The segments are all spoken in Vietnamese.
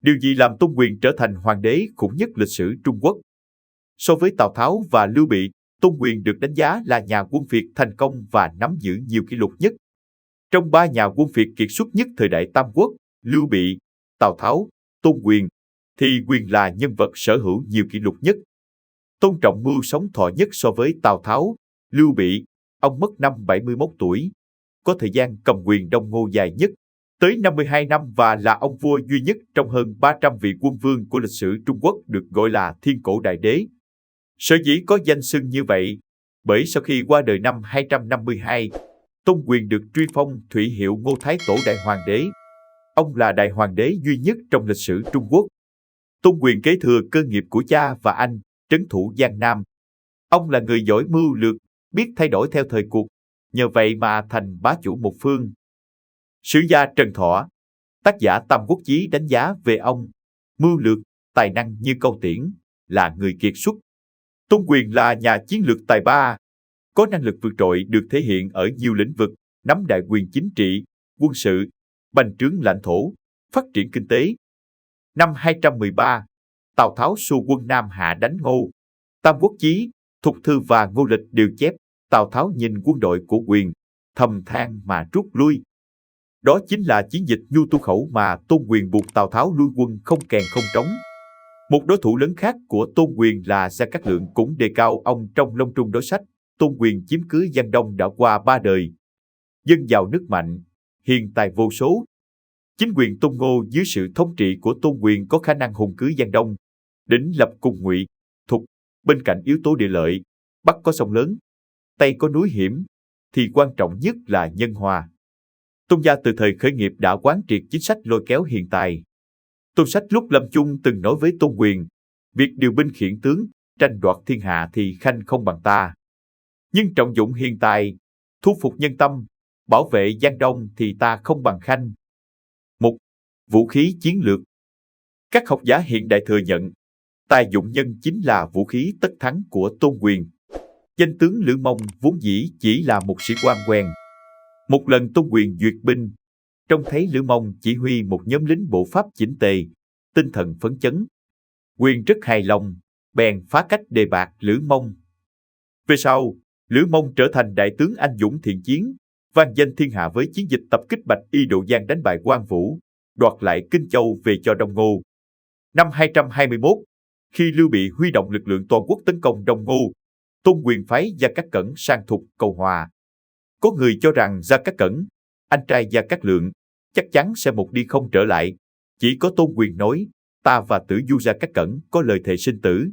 Điều gì làm Tôn Quyền trở thành hoàng đế khủng nhất lịch sử Trung Quốc? So với Tào Tháo và Lưu Bị, Tôn Quyền được đánh giá là nhà quân Việt thành công và nắm giữ nhiều kỷ lục nhất. Trong ba nhà quân Việt kiệt xuất nhất thời đại Tam Quốc, Lưu Bị, Tào Tháo, Tôn Quyền, thì Quyền là nhân vật sở hữu nhiều kỷ lục nhất. Tôn Trọng Mưu sống thọ nhất so với Tào Tháo, Lưu Bị, ông mất năm 71 tuổi, có thời gian cầm quyền Đông Ngô dài nhất, tới 52 năm và là ông vua duy nhất trong hơn 300 vị quân vương của lịch sử Trung Quốc được gọi là Thiên Cổ Đại Đế. Sở dĩ có danh xưng như vậy, bởi sau khi qua đời năm 252, Tôn Quyền được truy phong thụy hiệu Ngô Thái Tổ Đại Hoàng Đế. Ông là Đại Hoàng Đế duy nhất trong lịch sử Trung Quốc. Tôn Quyền kế thừa cơ nghiệp của cha và anh, trấn thủ Giang Nam. Ông là người giỏi mưu lược, biết thay đổi theo thời cuộc, nhờ vậy mà thành bá chủ một phương. Sử gia Trần Thọ, tác giả Tam Quốc Chí đánh giá về ông, mưu lược, tài năng như câu tiễn, là người kiệt xuất. Tôn Quyền là nhà chiến lược tài ba, có năng lực vượt trội được thể hiện ở nhiều lĩnh vực, nắm đại quyền chính trị, quân sự, bành trướng lãnh thổ, phát triển kinh tế. Năm 213, Tào Tháo xu quân Nam Hạ đánh Ngô. Tam Quốc Chí, Thục Thư và Ngô Lịch đều chép Tào Tháo nhìn quân đội của Quyền, thầm than mà rút lui. Đó chính là chiến dịch Nhu Tu Khẩu mà Tôn Quyền buộc Tào Tháo lui quân không kèn không trống. Một đối thủ lớn khác của Tôn Quyền là Gia Cát Lượng cũng đề cao ông trong Long Trung đối sách. Tôn Quyền chiếm cứ Giang Đông đã qua 3 đời. Dân giàu nước mạnh, hiền tài vô số. Chính quyền Tôn Ngô dưới sự thống trị của Tôn Quyền có khả năng hùng cứ Giang Đông, đỉnh lập cùng Ngụy, Thục. Bên cạnh yếu tố địa lợi, Bắc có sông lớn, Tây có núi hiểm, thì quan trọng nhất là nhân hòa. Tôn gia từ thời khởi nghiệp đã quán triệt chính sách lôi kéo hiền tài. Tôn Sách lúc lâm chung từng nói với Tôn Quyền, việc điều binh khiển tướng, tranh đoạt thiên hạ thì khanh không bằng ta. Nhưng trọng dụng hiền tài, thu phục nhân tâm, bảo vệ Giang Đông thì ta không bằng khanh. 1. Vũ khí chiến lược. Các học giả hiện đại thừa nhận, tài dụng nhân chính là vũ khí tất thắng của Tôn Quyền. Danh tướng Lữ Mông vốn dĩ chỉ là một sĩ quan quèn. Một lần Tôn Quyền duyệt binh, trông thấy Lữ Mông chỉ huy một nhóm lính bộ Pháp chỉnh tề, tinh thần phấn chấn. Quyền rất hài lòng, bèn phá cách đề bạt Lữ Mông. Về sau, Lữ Mông trở thành đại tướng anh dũng thiện chiến, vang danh thiên hạ với chiến dịch tập kích Bạch Y Độ Giang đánh bại Quan Vũ, đoạt lại Kinh Châu về cho Đông Ngô. Năm 221, khi Lưu Bị huy động lực lượng toàn quốc tấn công Đông Ngô, Tôn Quyền phái Gia Cát Cẩn sang Thục cầu hòa. Có người cho rằng Gia Cát Cẩn, anh trai Gia Cát Lượng, chắc chắn sẽ một đi không trở lại. Chỉ có Tôn Quyền nói, ta và Tử Du Gia Cát Cẩn có lời thề sinh tử.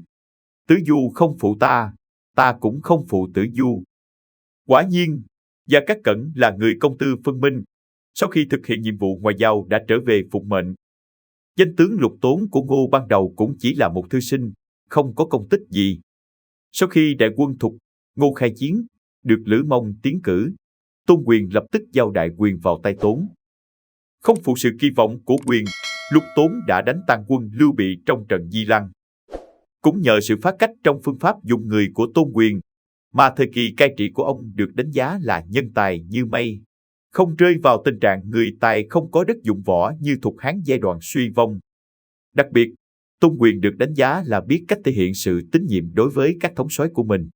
Tử Du không phụ ta, ta cũng không phụ Tử Du. Quả nhiên, Gia Cát Cẩn là người công tư phân minh. Sau khi thực hiện nhiệm vụ ngoại giao đã trở về phục mệnh. Danh tướng Lục Tốn của Ngô ban đầu cũng chỉ là một thư sinh, không có công tích gì. Sau khi đại quân Thục, Ngô khai chiến, được Lữ Mông tiến cử, Tôn Quyền lập tức giao đại quyền vào tay Tốn. Không phụ sự kỳ vọng của Quyền, Lục Tốn đã đánh tan quân Lưu Bị trong trận Di Lăng. Cũng nhờ sự phá cách trong phương pháp dùng người của Tôn Quyền, mà thời kỳ cai trị của ông được đánh giá là nhân tài như mây, không rơi vào tình trạng người tài không có đất dụng võ như Thục Hán giai đoạn suy vong. Đặc biệt, Tôn Quyền được đánh giá là biết cách thể hiện sự tín nhiệm đối với các thống soái của mình.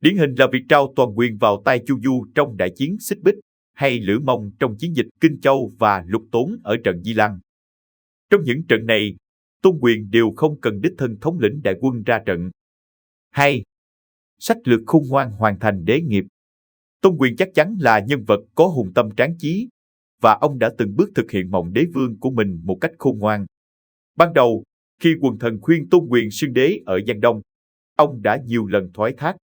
Điển hình là việc trao toàn quyền vào tay Chu Du trong đại chiến Xích Bích, hay Lữ Mông trong chiến dịch Kinh Châu và Lục Tốn ở trận Di Lăng. Trong những trận này, Tôn Quyền đều không cần đích thân thống lĩnh đại quân ra trận. 2. Sách lược khôn ngoan hoàn thành đế nghiệp. Tôn Quyền chắc chắn là nhân vật có hùng tâm tráng chí, và ông đã từng bước thực hiện mộng đế vương của mình một cách khôn ngoan. Ban đầu, khi quần thần khuyên Tôn Quyền xưng đế ở Giang Đông, ông đã nhiều lần thoái thác.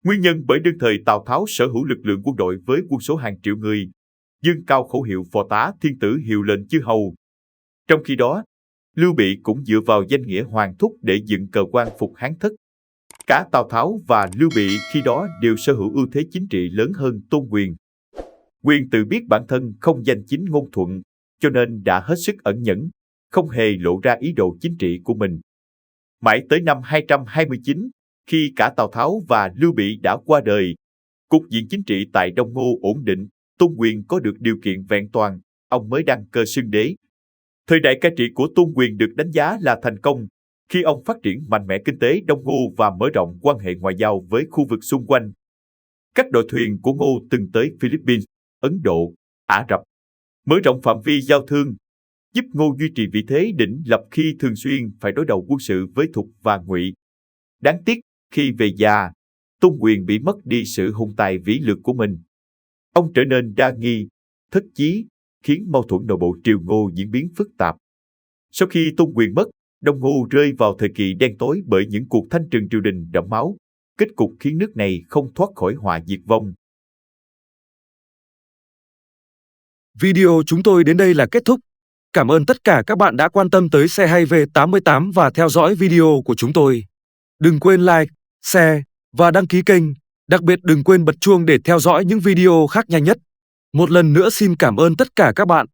Nguyên nhân bởi đương thời Tào Tháo sở hữu lực lượng quân đội với quân số hàng triệu người, dương cao khẩu hiệu phò tá thiên tử hiệu lệnh chư hầu. Trong khi đó, Lưu Bị cũng dựa vào danh nghĩa hoàng thúc để dựng cờ quan phục Hán thất. Cả Tào Tháo và Lưu Bị khi đó đều sở hữu ưu thế chính trị lớn hơn Tôn Quyền. Quyền tự biết bản thân không danh chính ngôn thuận, cho nên đã hết sức ẩn nhẫn, không hề lộ ra ý đồ chính trị của mình. Mãi tới năm 229, khi cả Tào Tháo và Lưu Bị đã qua đời, cục diện chính trị tại Đông Ngô ổn định, Tôn Quyền có được điều kiện vẹn toàn, ông mới đăng cơ xưng đế. Thời đại cai trị của Tôn Quyền được đánh giá là thành công khi ông phát triển mạnh mẽ kinh tế Đông Ngô và mở rộng quan hệ ngoại giao với khu vực xung quanh. Các đội thuyền của Ngô từng tới Philippines, Ấn Độ, Ả Rập, mở rộng phạm vi giao thương, giúp Ngô duy trì vị thế đỉnh lập khi thường xuyên phải đối đầu quân sự với Thục và Ngụy. Đáng tiếc, khi về già, Tôn Quyền bị mất đi sự hùng tài vĩ lược của mình. Ông trở nên đa nghi, thất chí, khiến mâu thuẫn nội bộ triều Ngô diễn biến phức tạp. Sau khi Tôn Quyền mất, Đông Ngô rơi vào thời kỳ đen tối bởi những cuộc thanh trừng triều đình đẫm máu, kết cục khiến nước này không thoát khỏi họa diệt vong. Video chúng tôi đến đây là kết thúc. Cảm ơn tất cả các bạn đã quan tâm tới Xe Hay V88 và theo dõi video của chúng tôi. Đừng quên like, share và đăng ký kênh. Đặc biệt đừng quên bật chuông để theo dõi những video khác nhanh nhất. Một lần nữa xin cảm ơn tất cả các bạn.